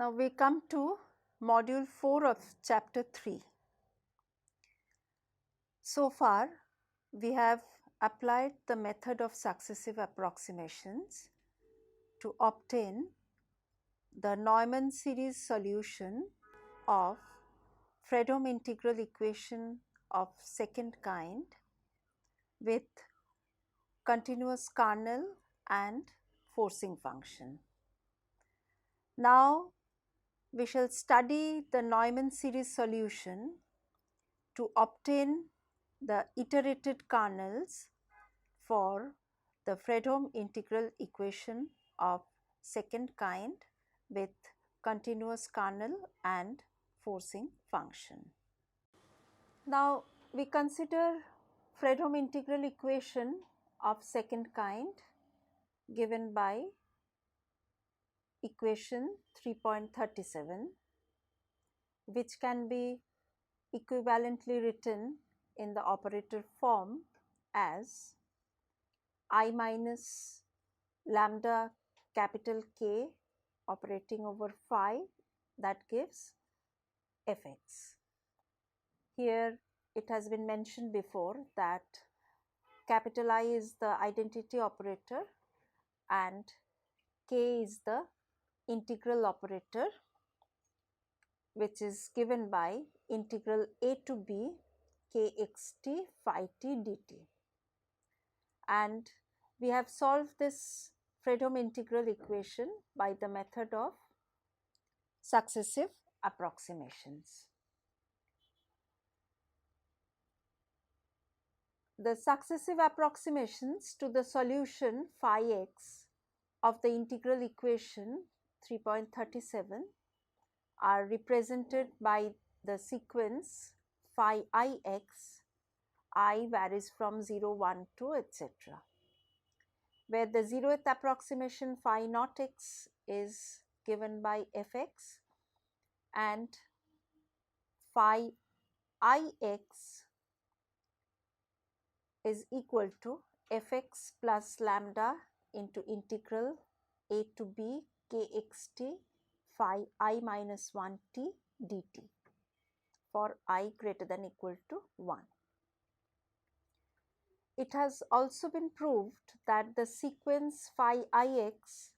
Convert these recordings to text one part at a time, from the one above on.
Now we come to module 4 of chapter 3. So far we have applied the method of successive approximations to obtain the Neumann series solution of Fredholm integral equation of second kind with continuous kernel and forcing function. Now we shall study the Neumann series solution to obtain the iterated kernels for the Fredholm integral equation of second kind with continuous kernel and forcing function. Now we consider Fredholm integral equation of second kind given by equation 3.37, which can be equivalently written in the operator form as I minus lambda capital K operating over phi, that gives fx. Here it has been mentioned before that capital I is the identity operator and K is the integral operator, which is given by integral a to b kxt phi t dt. And we have solved this Fredholm integral equation by the method of successive approximations. The successive approximations to the solution phi x of the integral equation 3.37 are represented by the sequence phi I x, I varies from 0, 1, 2, etc., where the 0th approximation phi naught x is given by fx and phi I x is equal to fx plus lambda into integral a to b kxt phi I minus 1 t dt for I greater than equal to 1. It has also been proved that the sequence phi ix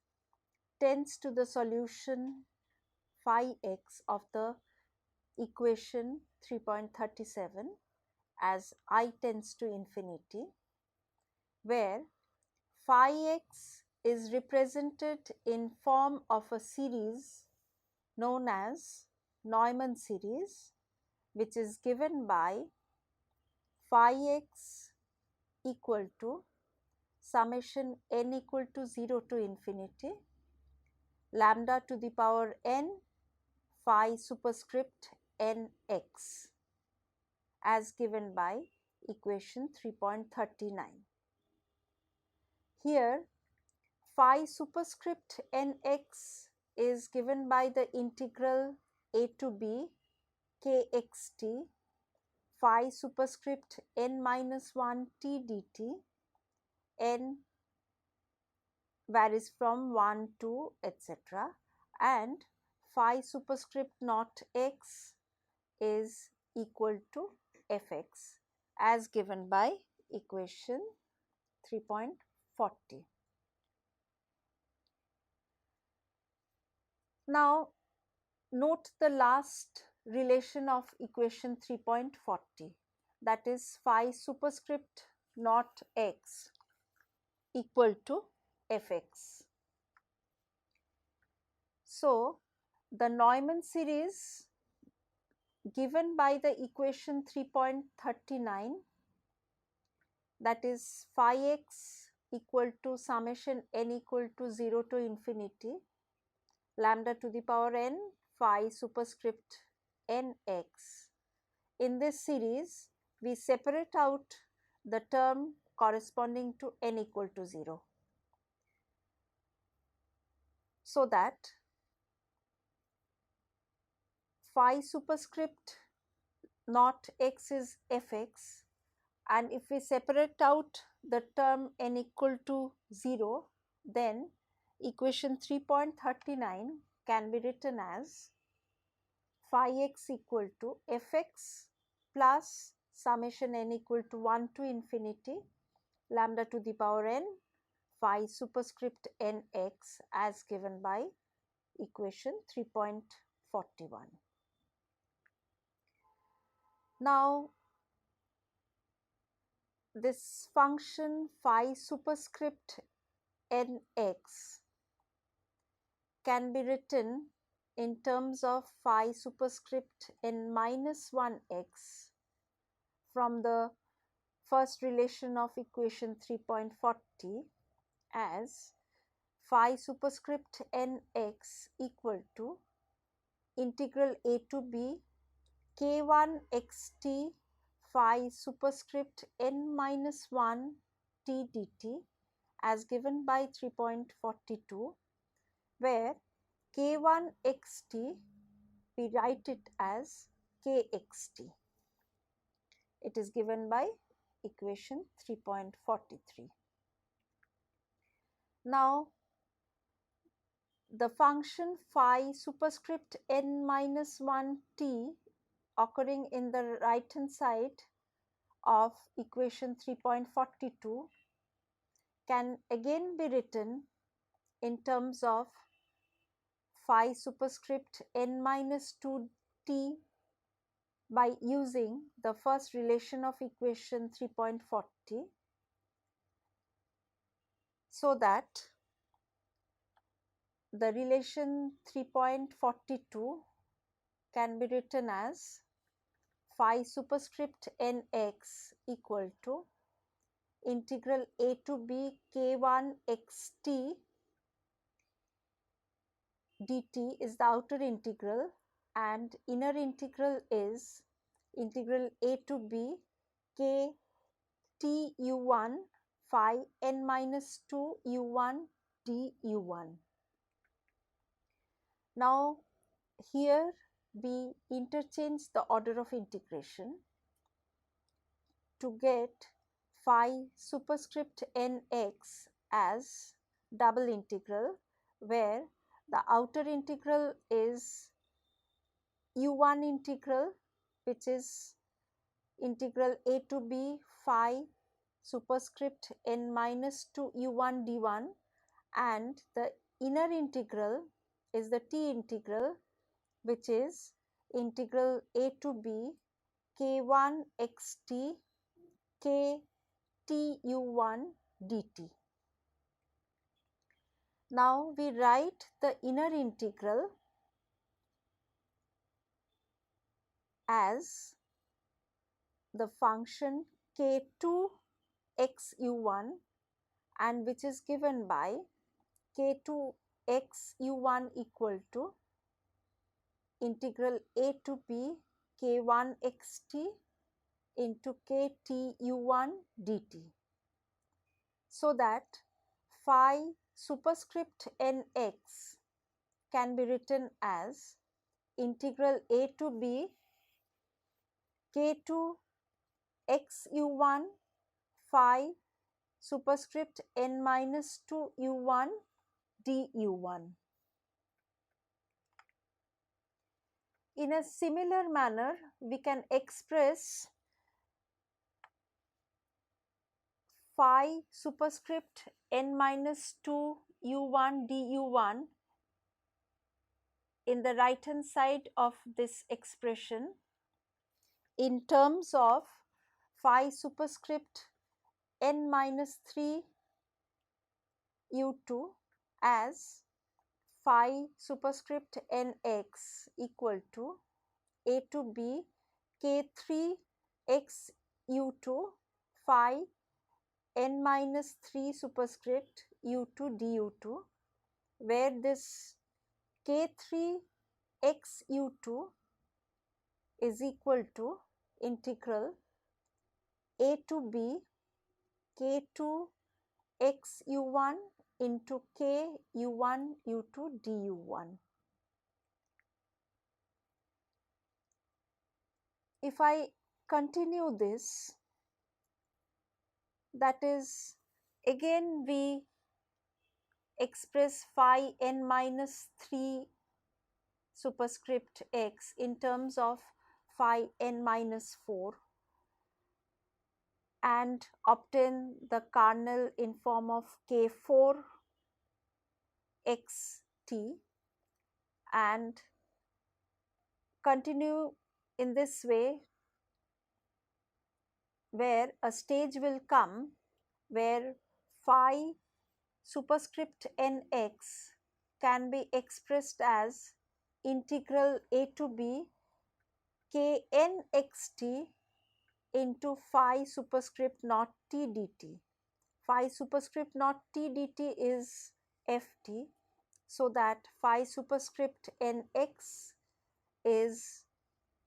tends to the solution phi x of the equation 3.37 as I tends to infinity, where phi x is represented in form of a series known as Neumann series, which is given by phi x equal to summation n equal to 0 to infinity lambda to the power n phi superscript n x as given by equation 3.39. Here phi superscript n x is given by the integral a to b kxt phi superscript n minus 1 t dt, n varies from 1 to etc., and phi superscript naught x is equal to fx as given by equation 3.40. Now note the last relation of equation 3.40, that is phi superscript naught x equal to fx. So the Neumann series given by the equation 3.39, that is phi x equal to summation n equal to 0 to infinity lambda to the power n phi superscript n x. In this series we separate out the term corresponding to n equal to 0, so that phi superscript naught x is fx, and if we separate out the term n equal to 0, then equation 3.39 can be written as phi x equal to fx plus summation n equal to 1 to infinity lambda to the power n phi superscript nx as given by equation 3.41. Now, this function phi superscript nx can be written in terms of phi superscript n minus 1x from the first relation of equation 3.40 as phi superscript nx equal to integral a to b k1 xt phi superscript n minus 1 t dt as given by 3.42, where k1 xt we write it as kxt. It is given by equation 3.43. Now, the function phi superscript n minus 1 t occurring in the right hand side of equation 3.42 can again be written in terms of phi superscript n minus 2 t by using the first relation of equation 3.40, so that the relation 3.42 can be written as phi superscript nx equal to integral a to b k1 xt dt is the outer integral and inner integral is integral a to b k t u1 phi n minus 2 u1 d u1. Now, here we interchange the order of integration to get phi superscript nx as double integral, where the outer integral is u1 integral, which is integral a to b phi superscript n minus 2 u1 d1, and the inner integral is the t integral, which is integral a to b k1 xt k t u1 dt. Now, we write the inner integral as the function k2 x u1, and which is given by k2 x u1 equal to integral a to b k1 xt into k t u1 dt, so that phi superscript nx can be written as integral a to b k2 x u1 phi superscript n minus 2 u1 d u1. In a similar manner, we can express phi superscript n minus 2 u1 d u1 in the right hand side of this expression in terms of phi superscript n minus 3 u2 as phi superscript nx equal to a to b k3 x u2 phi n minus 3 superscript u2 du2, where this k3 x u2 is equal to integral a to b k2 x u1 into k u1 u2 du1. If I continue this, that is, again we express phi n minus 3 superscript x in terms of phi n minus 4 and obtain the kernel in form of k4 xt and continue in this way, where a stage will come where phi superscript nx can be expressed as integral a to b kn xt into phi superscript naught t dt. Phi superscript naught t dt is ft, so that phi superscript nx is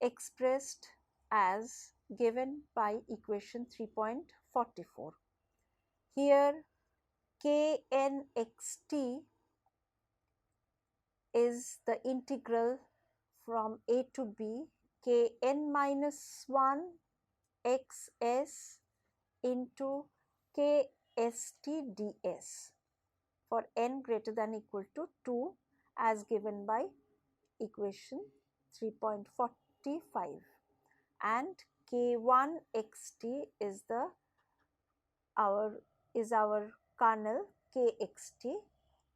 expressed as given by equation 3.44. Here kn xt is the integral from a to b kn minus 1 xs into kst ds for n greater than equal to 2 as given by equation 3.45, and k1 xt is our kernel kxt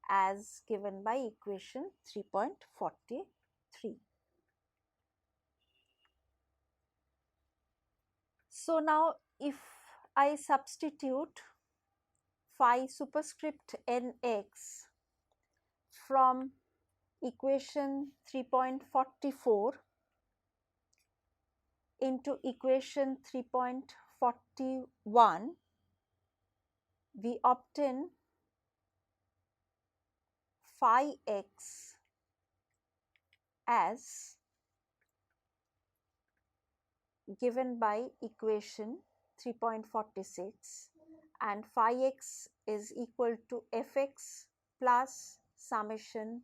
as given by equation 3.43. So now if I substitute phi superscript nx from equation 3.44 into equation 3.41, we obtain phi x as given by equation 3.46, and phi x is equal to fx plus summation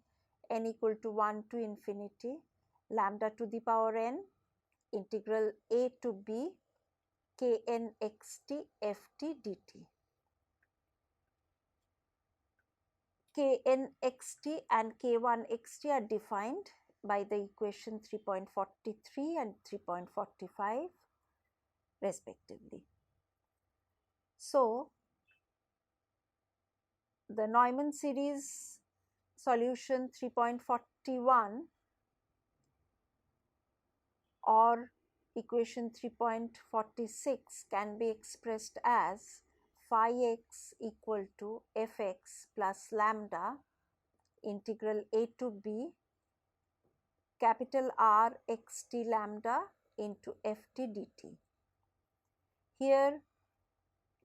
n equal to 1 to infinity lambda to the power n integral a to b kn xt ft dt. Kn xt and k1 xt are defined by the equation 3.43 and 3.45 respectively. So, the Neumann series solution 3.41 or equation 3.46 can be expressed as phi x equal to fx plus lambda integral a to b capital R xt lambda into ft dt. Here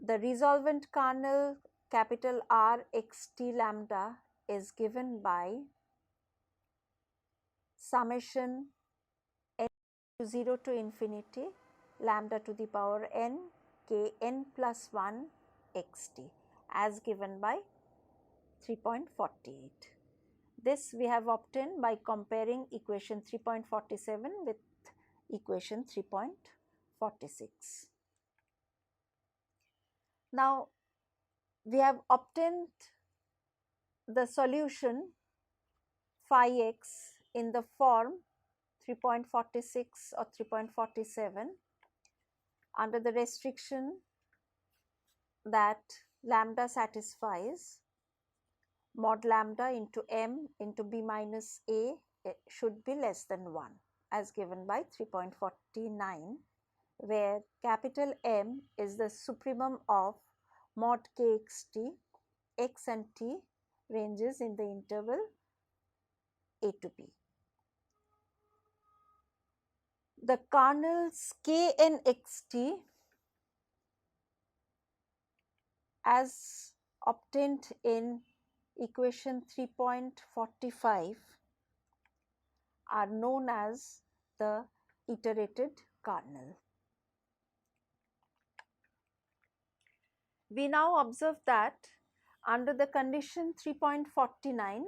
the resolvent kernel capital R xt lambda is given by summation n to 0 to infinity lambda to the power n kn plus 1 xt as given by 3.48. This we have obtained by comparing equation 3.47 with equation 3.46. Now, we have obtained the solution phi x in the form 3.46 or 3.47 under the restriction that lambda satisfies mod lambda into m into b minus a should be less than 1 as given by 3.49, where capital M is the supremum of mod kxt, x and t ranges in the interval a to b. The kernels kn xt as obtained in equation 3.45 are known as the iterated kernel. We now observe that under the condition 3.49,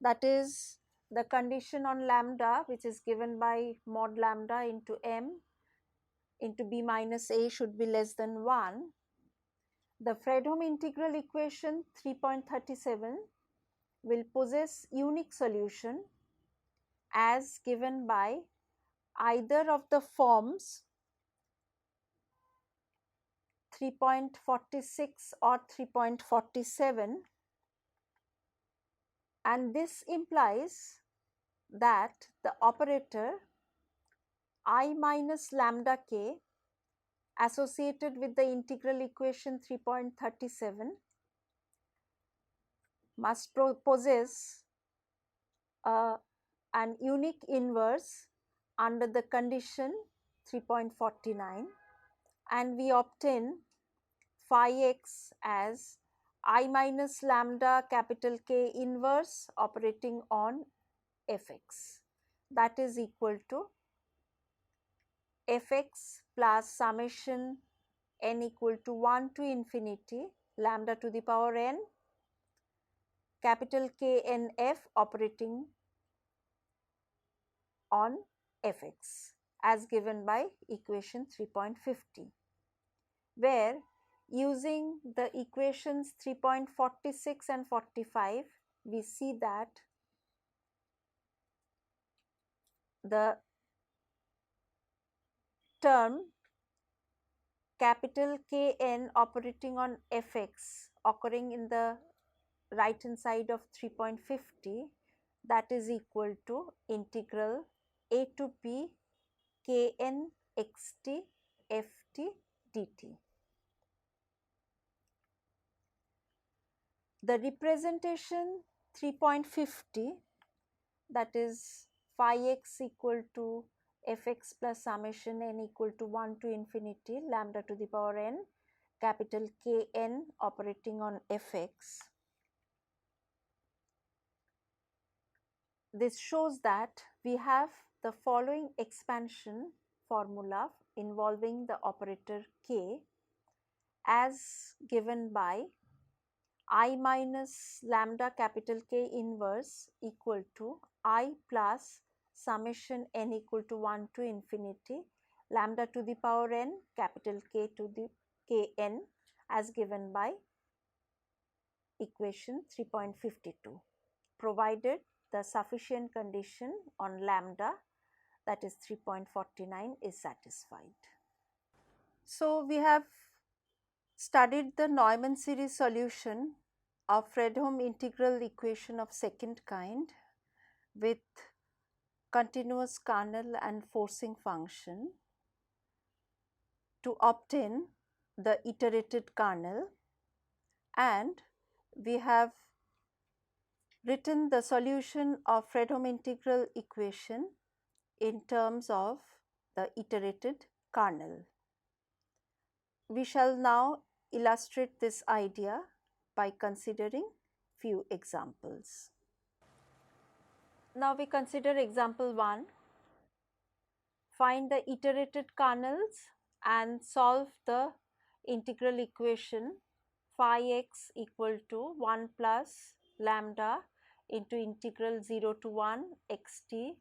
that is the condition on lambda which is given by mod lambda into m into b minus a should be less than 1, the Fredholm integral equation 3.37 will possess unique solution as given by either of the forms 3.46 or 3.47, and this implies that the operator I minus lambda k associated with the integral equation 3.37 must possess an unique inverse under the condition 3.49, and we obtain phi x as I minus lambda capital K inverse operating on fx, that is equal to fx plus summation n equal to 1 to infinity lambda to the power n capital K n f operating on fx as given by equation 3.50, where using the equations 3.46 and 45 we see that the term capital Kn operating on fx occurring in the right hand side of 3.50, that is equal to integral a to p kn xt ft dt. The representation 3.50, that is phi x equal to fx plus summation n equal to 1 to infinity lambda to the power n capital Kn operating on fx. This shows that we have the following expansion formula involving the operator k as given by I minus lambda capital K inverse equal to I plus summation n equal to 1 to infinity lambda to the power n capital K to the Kn as given by equation 3.52, provided the sufficient condition on lambda, that is 3.49, is satisfied. So we have studied the Neumann series solution of Fredholm integral equation of second kind with continuous kernel and forcing function to obtain the iterated kernel, and we have written the solution of Fredholm integral equation in terms of the iterated kernel. We shall now illustrate this idea by considering few examples. Now we consider example 1. Find the iterated kernels and solve the integral equation phi x equal to 1 plus lambda into integral 0 to 1 xt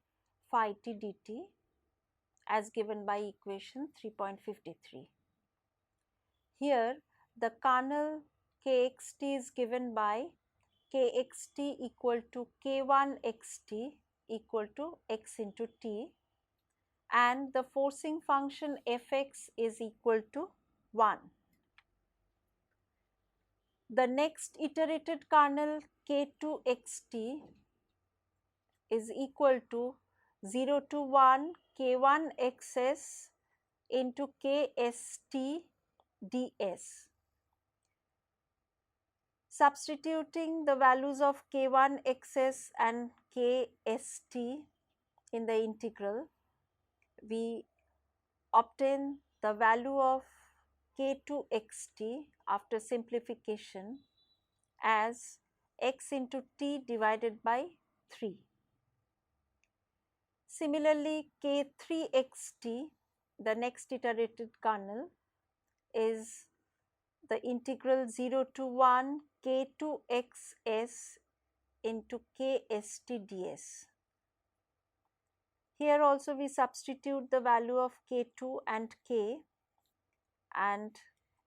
phi t dt as given by equation 3.53. Here the kernel kxt is given by kxt equal to k1 xt equal to x into t, and the forcing function fx is equal to 1. The next iterated kernel k2 xt is equal to 0 to 1 k1 xs into kst ds. Substituting the values of k1 xs and kst in the integral, we obtain the value of k2 xt after simplification as x into t divided by 3. Similarly, k3 xt, the next iterated kernel, is the integral 0 to 1 k2 xs into kst ds. Here also we substitute the value of k2 and k and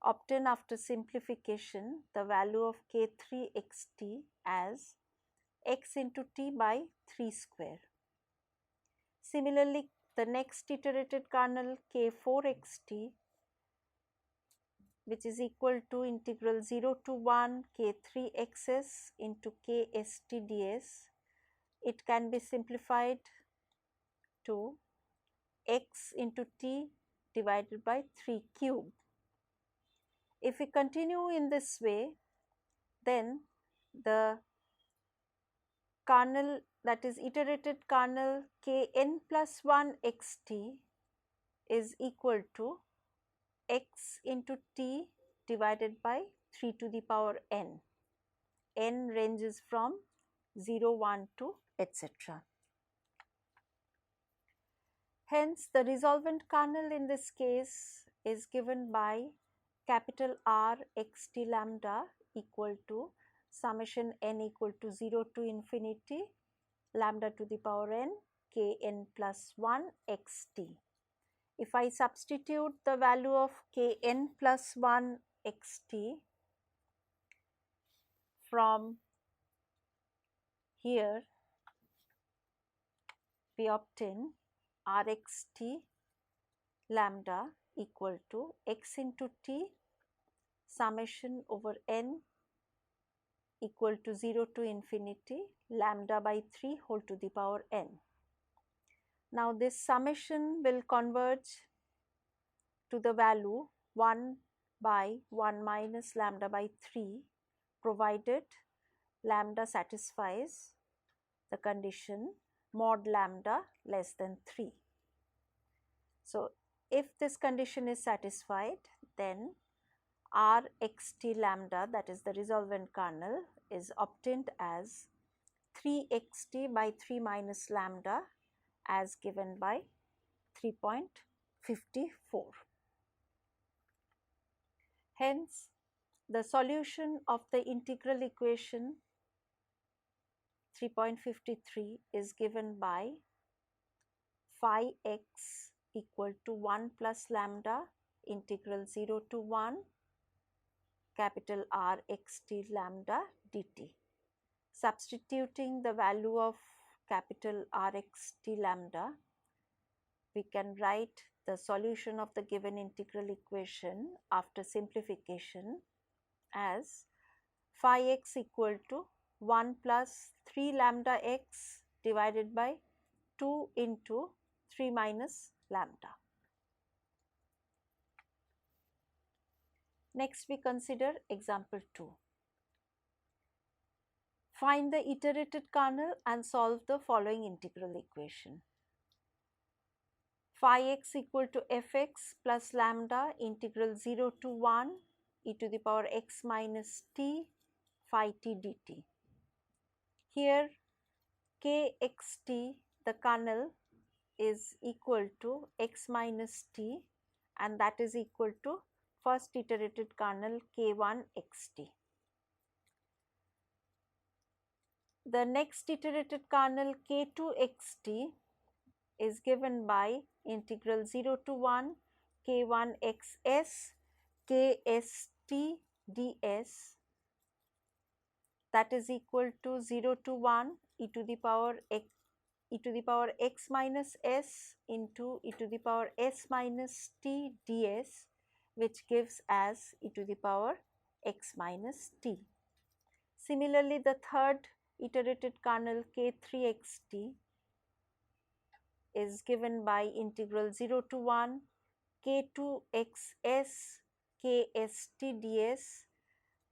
obtain after simplification the value of k3 xt as x into t by 3 square. Similarly, the next iterated kernel k4xt, which is equal to integral 0 to 1 k3xs into kst ds, it can be simplified to x into t divided by 3 cube. If we continue in this way, then the kernel, that is iterated kernel kn plus 1 xt, is equal to x into t divided by 3 to the power n. N ranges from 0, 1 to etc. Hence, the resolvent kernel in this case is given by capital R x t lambda equal to summation n equal to 0 to infinity lambda to the power n k n plus 1 x t. If I substitute the value of k n plus 1 x t from here, we obtain R x t lambda equal to x into t summation over n equal to 0 to infinity lambda by 3 whole to the power n. Now, this summation will converge to the value 1 by 1 minus lambda by 3, provided lambda satisfies the condition mod lambda less than 3. So, if this condition is satisfied, then R x t lambda, that is the resolvent kernel, is obtained as 3 x t by 3 minus lambda as given by 3.54. Hence, the solution of the integral equation 3.53 is given by phi x equal to 1 plus lambda integral 0 to 1 capital R x t lambda dt. Substituting the value of capital R x t lambda, we can write the solution of the given integral equation after simplification as phi x equal to 1 plus 3 lambda x divided by 2 into 3 minus lambda. Next, we consider example 2. Find the iterated kernel and solve the following integral equation. Phi x equal to fx plus lambda integral 0 to 1 e to the power x minus t phi t dt. Here kxt, the kernel, is equal to x minus t, and that is equal to first iterated kernel k1 xt. The next iterated kernel k2 xt is given by integral 0 to 1 k1 xs kst ds, that is equal to 0 to 1 e to the power x minus s into e to the power s minus t ds, which gives as e to the power x minus t. Similarly, the third iterated kernel k3 xt is given by integral 0 to 1 k2 xs kst ds,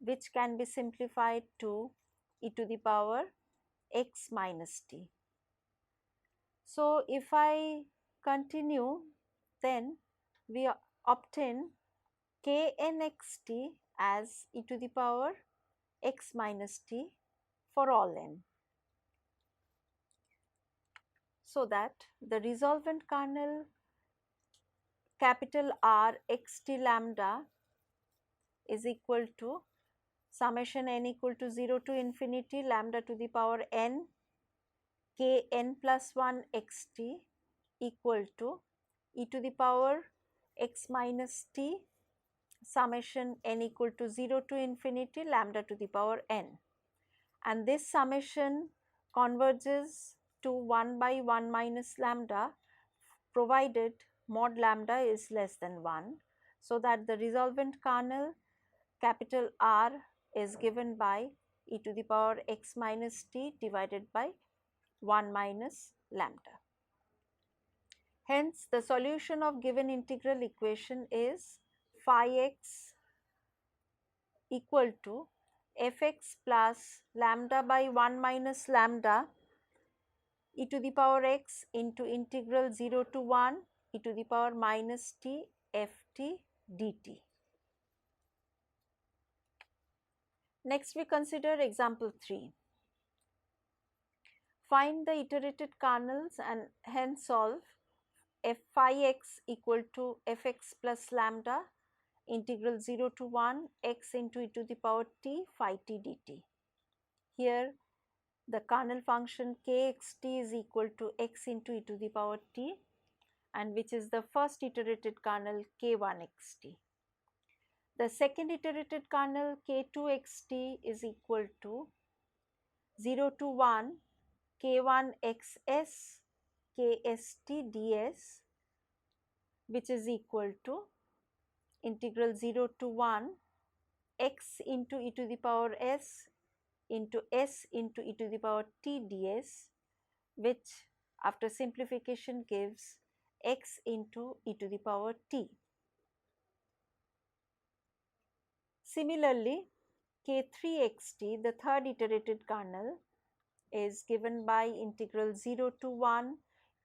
which can be simplified to e to the power x minus t. So, if I continue, then we obtain knxt as e to the power x minus t for all n. So that the resolvent kernel capital R x t lambda is equal to summation n equal to 0 to infinity lambda to the power n k n plus 1 x t equal to e to the power x minus t summation n equal to 0 to infinity lambda to the power n, and this summation converges to 1 by 1 minus lambda, provided mod lambda is less than 1, so that the resolvent kernel capital R is given by e to the power x minus t divided by 1 minus lambda. Hence, the solution of given integral equation is phi x equal to fx plus lambda by 1 minus lambda e to the power x into integral 0 to 1 e to the power minus t ft dt. Next, we consider example 3. Find the iterated kernels and hence solve f phi x equal to fx plus lambda integral 0 to 1 x into e to the power t phi t dt. Here the kernel function kxt is equal to x into e to the power t, and which is the first iterated kernel k1xt. The second iterated kernel k2xt is equal to 0 to 1 k1xs kst ds, which is equal to integral 0 to 1 x into e to the power s into s into e to the power t ds, which after simplification gives x into e to the power t. Similarly, k3xt, the third iterated kernel, is given by integral 0 to 1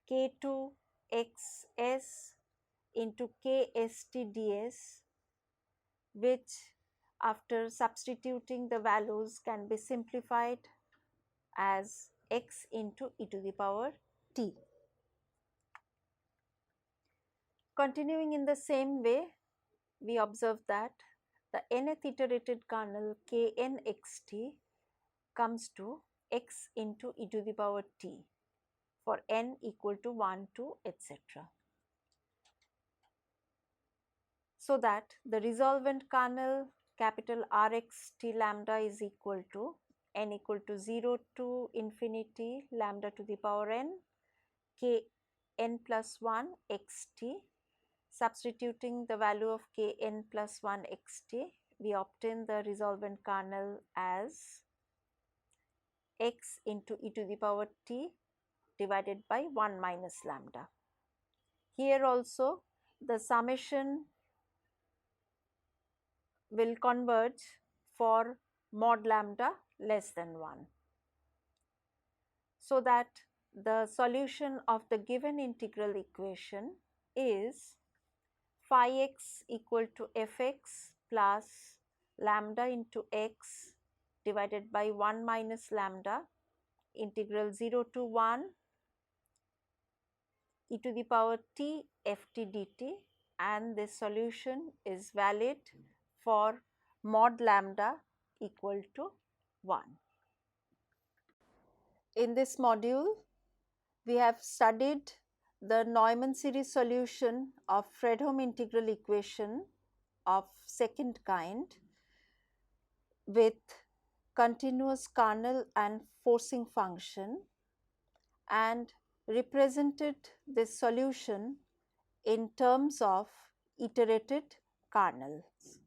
k2xs into kst ds, which after substituting the values can be simplified as x into e to the power t. Continuing in the same way, we observe that the nth iterated kernel knxt comes to x into e to the power t for n equal to 1, 2, etc. So that the resolvent kernel capital Rx t lambda is equal to n equal to 0 to infinity lambda to the power n k n plus 1 xt. Substituting the value of k n plus 1 xt, we obtain the resolvent kernel as x into e to the power t divided by 1 minus lambda. Here also the summation will converge for mod lambda less than 1, so that the solution of the given integral equation is phi x equal to fx plus lambda into x divided by 1 minus lambda integral 0 to 1 e to the power t ft dt, and this solution is valid for mod lambda equal to 1. In this module, we have studied the Neumann series solution of Fredholm integral equation of second kind with continuous kernel and forcing function, and represented this solution in terms of iterated kernels.